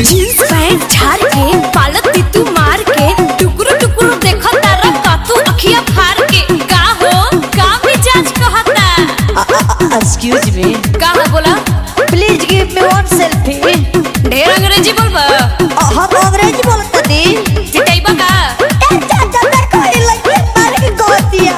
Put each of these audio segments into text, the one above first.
Jeans pant झाड़ के पालक तू मार के टुकड़ो टुकड़ो देखो तारा कातू अखिया फाड़ के का हो का मिजाज कहता। एक्सक्यूज मी, का बोला? Please give me one selfie. ढेर अंग्रेजी बोलबा? हम अंग्रेजी बोलत दी पिटाइबा का? ए चाचा तर कोई लगे मार के गोतिया।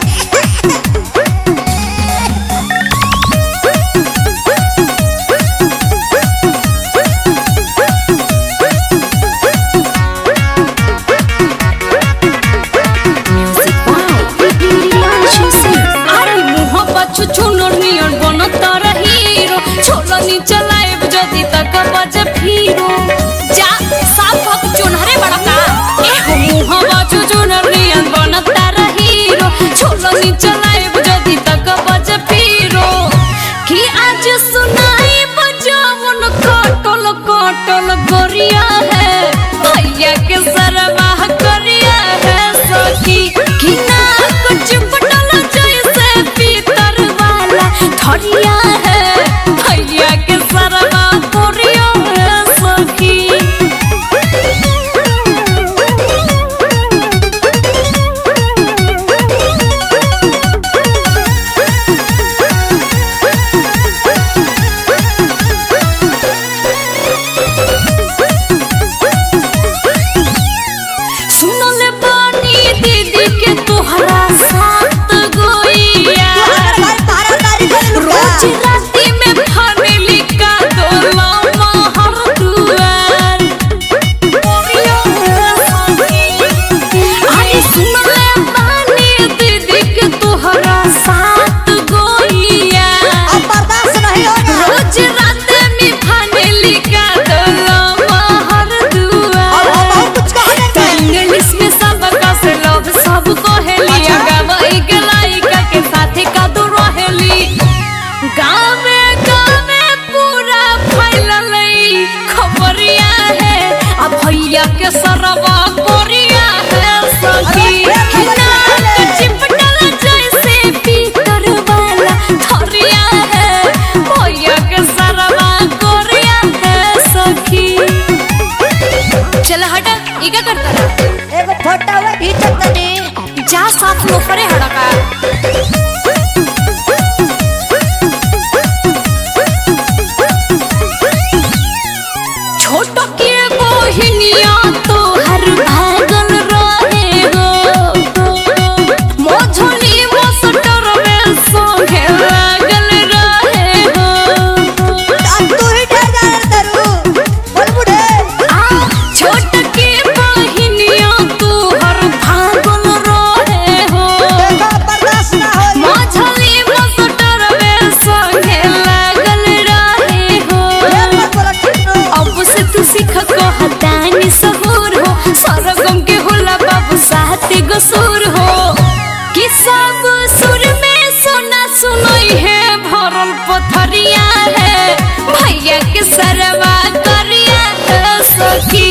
गोरिया है भैया के सरवा करिया है सखी कि ना कुछ पटल जैसे पीतर वाला धरिया है भैया के सरवा करिया है सखी। भैया के सरवा कोरिया है सखी कि ना चिपटल जैसे पीतर वाला धरिया है भैया के सरवा कोरिया है सखी। चल हटा ई का करता एगो फोटो खींचत तनी जा साथ लो परे हड़ा का। छोटो के बोहिनिया तो हर भागल रहे हो मोझली मस्टर में संगे लागल रहे हो। तू ही डर जा दरू बोल बुढ़े। छोट के बोहिनिया तो हर भागल रहे हो देखो बर्दाश्त ना हो मोझली मस्टर में संगे लागल रहे हो। अब से तू सीख कहतानी सहूर हो सरगम के होला बाबू साथी गसूर हो कि सब सुर में सोना सुनई है भरल पथरिया है भैया के सरवा करिया है सखी।